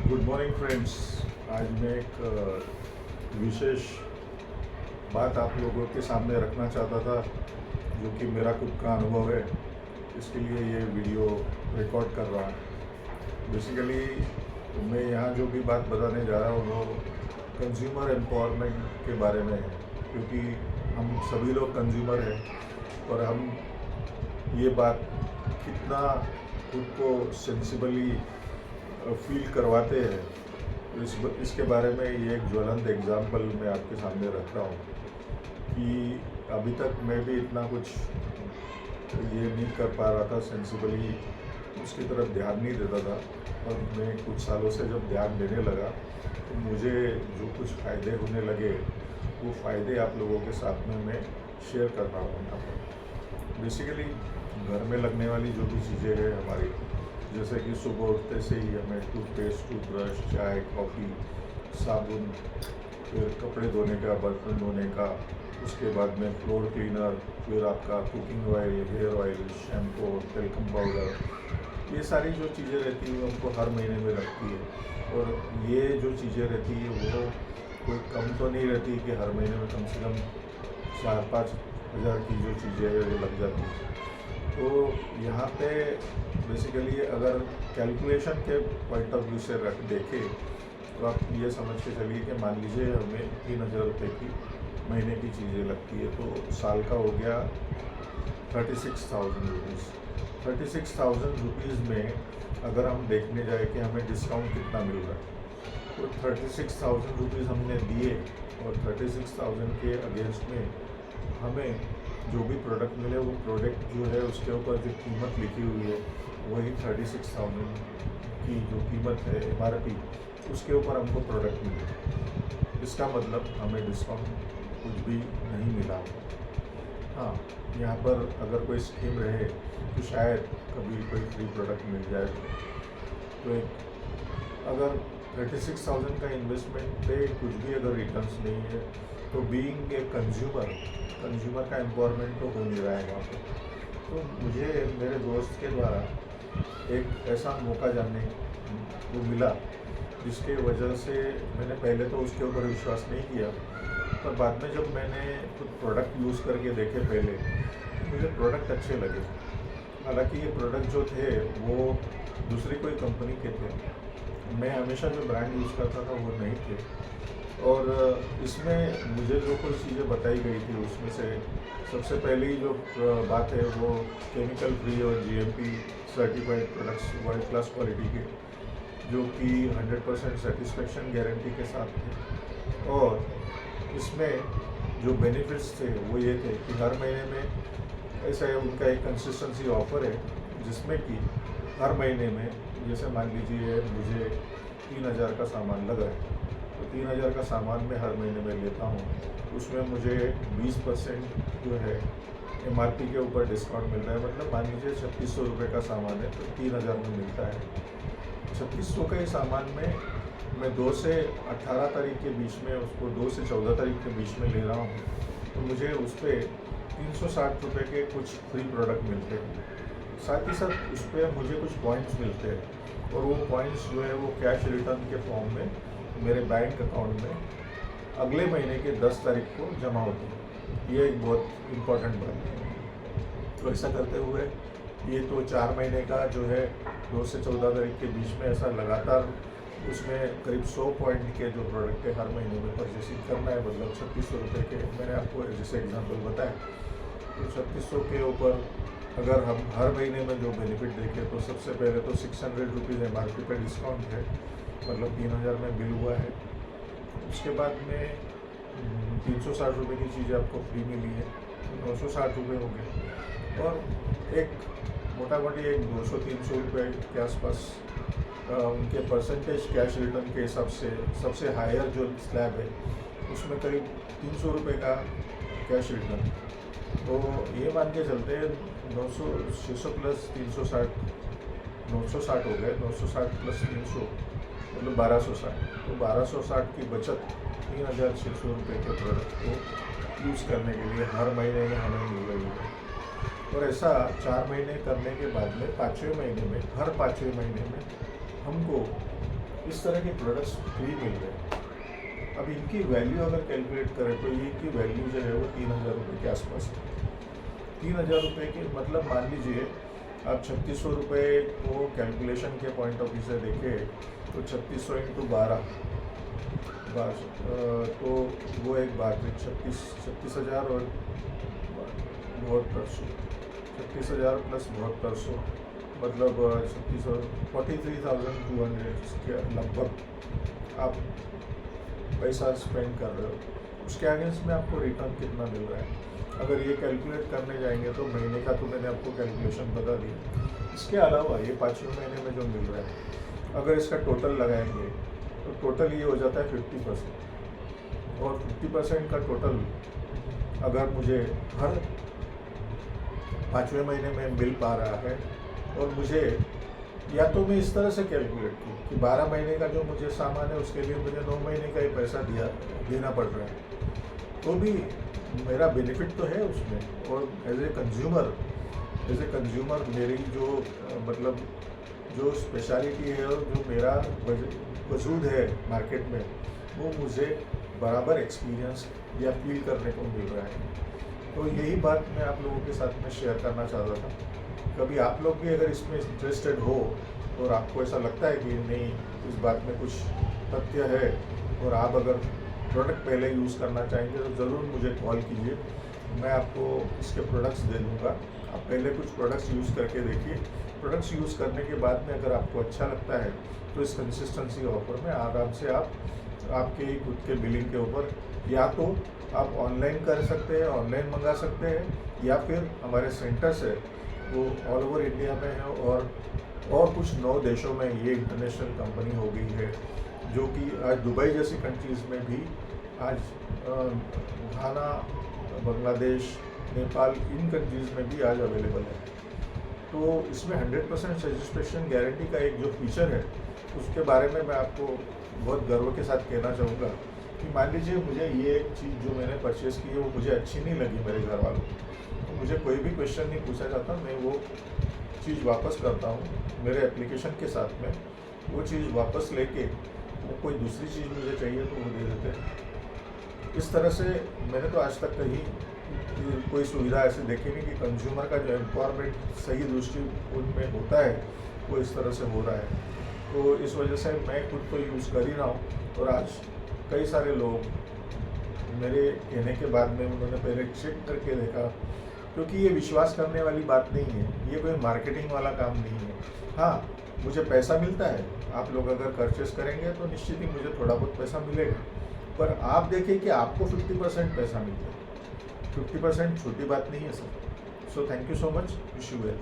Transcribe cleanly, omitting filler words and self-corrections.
Good morning friends. आज मैं एक विशेष बात आप लोगों के सामने रखना चाहता था, जो कि मेरा खुद का अनुभव है। इसके लिए ये वीडियो रिकॉर्ड कर रहा हूँ। बेसिकली मैं यहाँ जो भी बात बताने जा रहा हूँ वो कंज्यूमर एम्पावरमेंट के बारे में है, क्योंकि हम सभी लोग कंज्यूमर हैं और हम ये बात कितना खुद को सेंसिबली फील करवाते हैं, तो इसके बारे में ये एक ज्वलंत एग्जाम्पल मैं आपके सामने रख रहा हूँ कि अभी तक मैं भी इतना कुछ ये नहीं कर पा रहा था, सेंसिबली उसकी तरफ ध्यान नहीं देता था। और मैं कुछ सालों से जब ध्यान देने लगा तो मुझे जो कुछ फ़ायदे होने लगे वो फ़ायदे आप लोगों के साथ में मैं शेयर कर रहा हूँ यहाँ पर। बेसिकली घर में लगने वाली जो भी चीज़ें हैं हमारी, जैसे कि सुबह उठते से ही हमें टूथपेस्ट, टूथब्रश, चाय, कॉफ़ी, साबुन, फिर कपड़े धोने का, बर्तन धोने का, उसके बाद में फ्लोर क्लीनर, फिर आपका cooking oil, hair oil, shampoo, talcum powder, ये सारी जो चीज़ें रहती हैं उनको हर महीने में लगती है। और ये जो चीज़ें रहती है वो कोई कम तो नहीं रहती कि हर महीने में कम से कम 4-5 हज़ार की जो चीज़ें हैं वो लग जाती है। तो यहाँ पे बेसिकली अगर कैलकुलेशन के पॉइंट ऑफ व्यू से रख देखें तो आप ये समझ के चलिए कि मान लीजिए हमें 3,000 रुपये की महीने की चीज़ें लगती है, तो साल का हो गया 36,000 रुपीज़। 36,000 रुपीज़ में अगर हम देखने जाए कि हमें डिस्काउंट कितना मिल रहा है, तो 36,000 रुपीज़ हमने दिए और 36,000 के अगेंस्ट में हमें जो भी प्रोडक्ट मिले वो प्रोडक्ट जो है उसके ऊपर जो कीमत लिखी हुई है वही 36,000 की जो कीमत है MRP, उसके ऊपर हमको प्रोडक्ट मिले। इसका मतलब हमें डिस्काउंट कुछ भी नहीं मिला। हाँ, यहाँ पर अगर कोई स्कीम रहे तो शायद कभी कोई फ्री प्रोडक्ट मिल जाए। तो एक अगर 36,000 का इन्वेस्टमेंट पे कुछ भी अगर रिटर्न्स नहीं है तो बीइंग ए कंज्यूमर का एम्पावरमेंट तो हो नहीं रहा है वहाँ पर। तो मुझे मेरे दोस्त के द्वारा एक ऐसा मौका जानने को मिला जिसके वजह से मैंने पहले तो उसके ऊपर विश्वास नहीं किया, पर बाद में जब मैंने खुद प्रोडक्ट यूज़ करके देखे पहले तो मुझे प्रोडक्ट अच्छे लगे। हालांकि ये प्रोडक्ट जो थे वो दूसरी कोई कंपनी के थे, मैं हमेशा जो ब्रांड यूज़ करता था वो नहीं थे। और इसमें मुझे जो कुछ चीज़ें बताई गई थी उसमें से सबसे पहली जो बात है वो केमिकल फ्री और GMP certified products world class quality के, जो कि 100% सेटिस्फेक्शन गारंटी के साथ थे। और इसमें जो बेनिफिट्स थे वो ये थे कि हर महीने में ऐसा है उनका एक कंसिस्टेंसी ऑफर है, जिसमें कि हर महीने में जैसे मान लीजिए मुझे 3,000 का सामान लग रहा है, तो 3,000 का सामान मैं हर महीने में लेता हूँ, उसमें मुझे 20% जो है MRP के ऊपर डिस्काउंट मिल रहा है। मतलब मान लीजिए 3,600 रुपये का सामान है तो 3,000 में मिलता है। 3,600 के सामान में मैं 2 से 18 तारीख के बीच में उसको 2 से 14 तारीख के बीच में ले रहा हूँ, तो मुझे उस पर 360 रुपये के कुछ फ्री प्रोडक्ट मिलते हैं। साथ ही साथ उस पर मुझे कुछ पॉइंट्स मिलते हैं और वो पॉइंट्स जो है वो कैश रिटर्न के फॉर्म में मेरे बैंक अकाउंट में अगले महीने के 10 तारीख को जमा होती है। ये एक बहुत इम्पोर्टेंट बात है। तो ऐसा करते हुए ये तो 4 महीने का जो है 2 से 14 तारीख के बीच में ऐसा लगातार उसमें करीब 100 पॉइंट के जो प्रोडक्ट है हर महीने में परचेसिंग करना है। मतलब 3,600 रुपये के मैंने आपको जैसे एग्जांपल बताया, तो 3,600 के ऊपर अगर हम हर महीने में जो बेनिफिट देखें तो सबसे पहले तो 600 रुपीज़ MRP पे डिस्काउंट है, मतलब 3,000 में बिल हुआ है। उसके बाद में 360 रुपये की चीज़ें आपको फ्री मिली है, तो 960 रुपये हो गए। और एक मोटा मोटी एक 200-300 रुपये के आसपास उनके परसेंटेज कैश रिटर्न के हिसाब से सबसे हायर जो स्लैब है उसमें करीब 300 रुपये का कैश रिटर्न। तो ये मान के चलते हैं 600 प्लस 360, 960 हो गए। 960 प्लस 300 मतलब 1,260। तो 1,260 की बचत 3,600 रुपये के प्रोडक्ट को यूज़ करने के लिए हर महीने में हमें मिल रही है। और ऐसा 4 महीने करने के बाद में 5वें महीने में, हर 5वें महीने में हमको इस तरह के प्रोडक्ट्स फ्री मिल रहे हैं। अब इनकी वैल्यू अगर कैलकुलेट करें तो ये की वैल्यू जो है वो 3,000 रुपये के आसपास है। 3,000 रुपये के मतलब मान लीजिए आप 3,600 रुपये को कैलकुलेशन के पॉइंट ऑफ व्यू से देखें तो 3,600 इंटू 12 तो वो एक बात है। 36,000 और 7200, 36,000 प्लस 7200 मतलब 43,200 के लगभग आप पैसा स्पेंड कर रहे हो। उसके अगेंस्ट में आपको रिटर्न कितना मिल रहा है अगर ये कैलकुलेट करने जाएंगे तो महीने का तो मैंने आपको कैलकुलेशन बता दिया। इसके अलावा ये 5वें महीने में जो मिल रहा है अगर इसका टोटल लगाएंगे तो टोटल ये हो जाता है 50%। और 50% का टोटल अगर मुझे हर 5वें महीने में मिल पा रहा है और मुझे या तो मैं इस तरह से कैलकुलेट की कि 12 महीने का जो मुझे सामान है उसके लिए मुझे 9 महीने का ही पैसा देना पड़ रहा है तो भी मेरा बेनिफिट तो है उसमें। और एज ए कंज्यूमर मेरी जो मतलब जो स्पेशलिटी है और जो मेरा वजूद है मार्केट में वो मुझे बराबर एक्सपीरियंस या फील करने को मिल रहा है। तो यही बात मैं आप लोगों के साथ में शेयर करना चाह रहा था। कभी आप लोग भी अगर इसमें इंटरेस्टेड हो और आपको ऐसा लगता है कि नहीं इस बात में कुछ तथ्य है और आप अगर प्रोडक्ट पहले यूज़ करना चाहेंगे तो ज़रूर मुझे कॉल कीजिए, मैं आपको इसके प्रोडक्ट्स दे दूँगा। आप पहले कुछ प्रोडक्ट्स यूज़ करके देखिए। प्रोडक्ट्स यूज़ करने के बाद में अगर आपको अच्छा लगता है तो इस कंसिस्टेंसी ऑफर में आराम से आप आपके ही खुद के बिलिंग के ऊपर या तो आप ऑनलाइन कर सकते हैं, ऑनलाइन मंगा सकते हैं या फिर हमारे सेंटर्स है वो ऑल ओवर इंडिया में है और कुछ 9 देशों में ये इंटरनेशनल कंपनी हो गई है जो कि आज दुबई जैसी कंट्रीज़ में भी आज घाना, बांग्लादेश, नेपाल इन कंट्रीज़ में भी आज अवेलेबल है। तो इसमें 100% सैटिस्फैक्शन गारंटी का एक जो फीचर है उसके बारे में मैं आपको बहुत गर्व के साथ कहना चाहूँगा कि मान लीजिए मुझे ये चीज़ जो मैंने परचेज़ की है वो मुझे अच्छी नहीं लगी मेरे घर वालों को तो मुझे कोई भी क्वेश्चन नहीं पूछा जाता, मैं वो चीज़ वापस करता हूँ मेरे एप्लीकेशन के साथ में। वो चीज़ वापस लेके वो कोई दूसरी चीज़ मुझे चाहिए तो वो दे देते हैं। इस तरह से मैंने तो आज तक कहीं कोई सुविधा ऐसे देखी नहीं कि कंज्यूमर का जो एम्पावरमेंट सही दृष्टिकोण में होता है वो इस तरह से हो रहा है। तो इस वजह से मैं खुद तो यूज़ कर ही रहा हूँ और आज कई सारे लोग मेरे कहने के बाद में उन्होंने पहले चेक करके देखा, क्योंकि ये विश्वास करने वाली बात नहीं है, ये कोई मार्केटिंग वाला काम नहीं है। हाँ, मुझे पैसा मिलता है, आप लोग अगर परचेस करेंगे तो निश्चित ही मुझे थोड़ा बहुत पैसा मिलेगा, पर आप देखें कि आपको 50% पैसा मिलता है। 50% छोटी बात नहीं है sir. So thank you so much, wish you well.